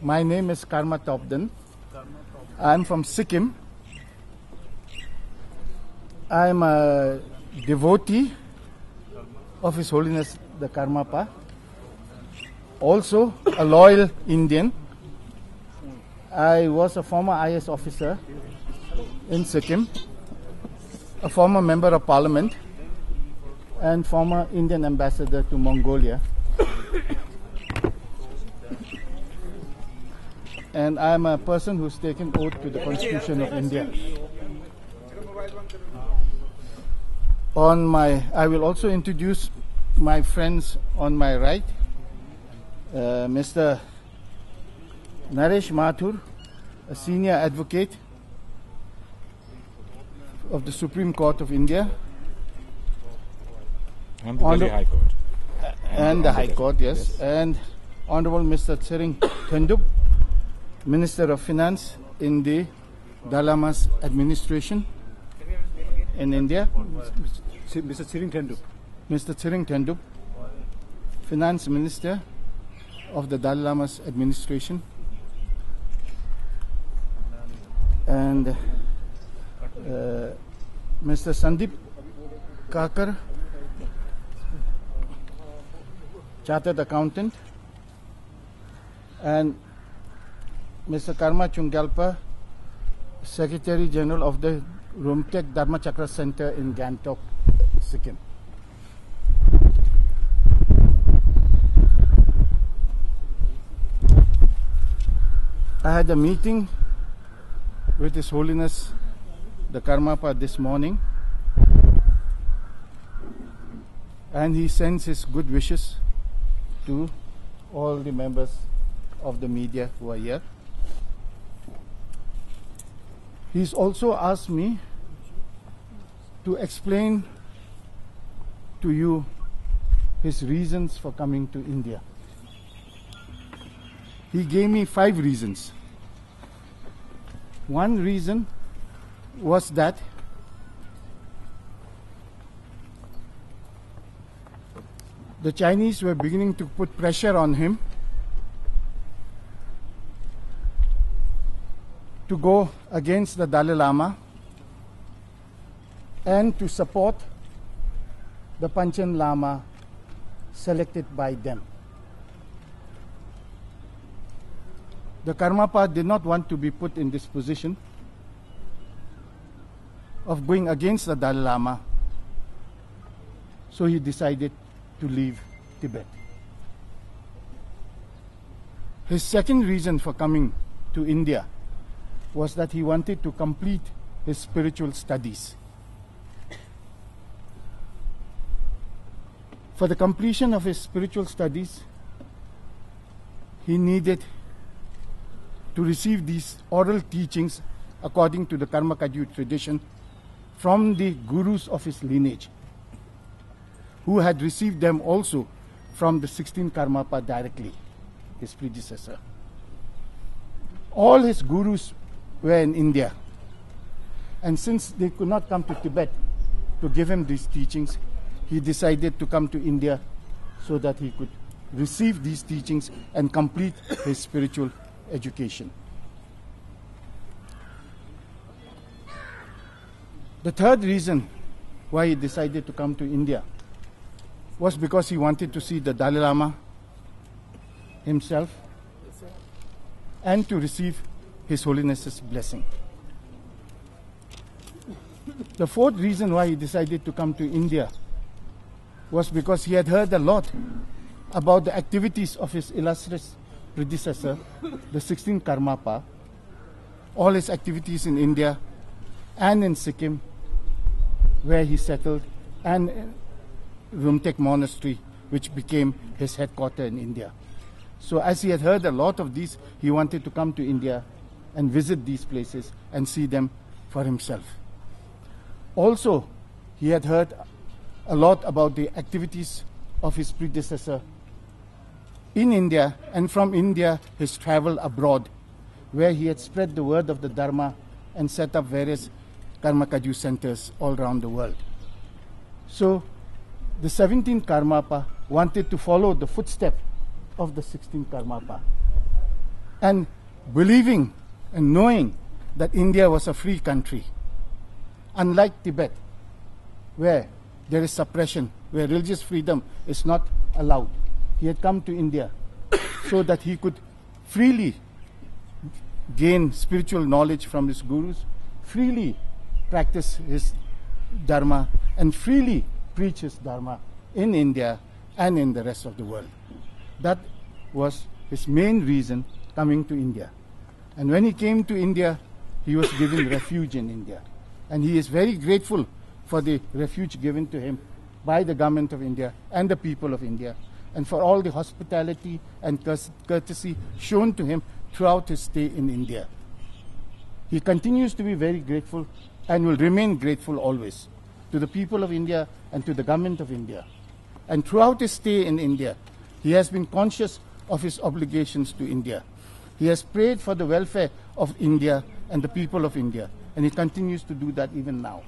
My name is Topden. I'm from Sikkim. I'm a devotee of His Holiness the Karmapa, also a loyal Indian. I was a former IS officer in Sikkim, a former member of parliament, and former Indian ambassador to Mongolia. And I'm a person who's taken oath to the Constitution of India. I will also introduce my friends on my right, Mr. Naresh Mathur, a senior advocate of the Supreme Court of India. And the Delhi High Court. And the High Court, yes. And Honorable Mr. Tsering Dhondup, Minister of Finance in the Dalai Lama's administration in India. Mr. Tsering Dhondup. Mr. Tsering Dhondup, Finance Minister of the Dalai Lama's administration. And Mr. Sandeep Kakar, Chartered Accountant. And Mr. Karma Chungalpa, Secretary General of the Rumtek Dharma Chakra Center in Gangtok, Sikkim. I had a meeting with His Holiness the Karmapa this morning, and he sends his good wishes to all the members of the media who are here. He's also asked me to explain to you his reasons for coming to India. He gave me 5 reasons. One reason was that the Chinese were beginning to put pressure on him to go against the Dalai Lama and to support the Panchen Lama selected by them. The Karmapa did not want to be put in this position of going against the Dalai Lama, so he decided to leave Tibet. His second reason for coming to India was that he wanted to complete his spiritual studies. For the completion of his spiritual studies, he needed to receive these oral teachings according to the Karma Kagyu tradition from the gurus of his lineage, who had received them also from the 16th Karmapa directly, his predecessor. All his gurus were in India, and since they could not come to Tibet to give him these teachings, he decided to come to India so that he could receive these teachings and complete his spiritual education. The third reason why he decided to come to India was because he wanted to see the Dalai Lama himself and to receive His Holiness's blessing. The fourth reason why he decided to come to India was because he had heard a lot about the activities of his illustrious predecessor, the 16th Karmapa, all his activities in India and in Sikkim, where he settled, and Rumtek Monastery, which became his headquarters in India. So as he had heard a lot of these, he wanted to come to India and visit these places and see them for himself. Also, he had heard a lot about the activities of his predecessor in India, and from India his travel abroad, where he had spread the word of the Dharma and set up various Karma Kagyu centers all around the world. So the 17th Karmapa wanted to follow the footstep of the 16th Karmapa and believing and knowing that India was a free country. Unlike Tibet, where there is suppression, where religious freedom is not allowed. He had come to India so that he could freely gain spiritual knowledge from his gurus, freely practice his dharma, and freely preach his dharma in India and in the rest of the world. That was his main reason coming to India. And when he came to India, he was given refuge in India. And he is very grateful for the refuge given to him by the government of India and the people of India, and for all the hospitality and courtesy shown to him throughout his stay in India. He continues to be very grateful and will remain grateful always to the people of India and to the government of India. And throughout his stay in India, he has been conscious of his obligations to India. He has prayed for the welfare of India and the people of India, and he continues to do that even now.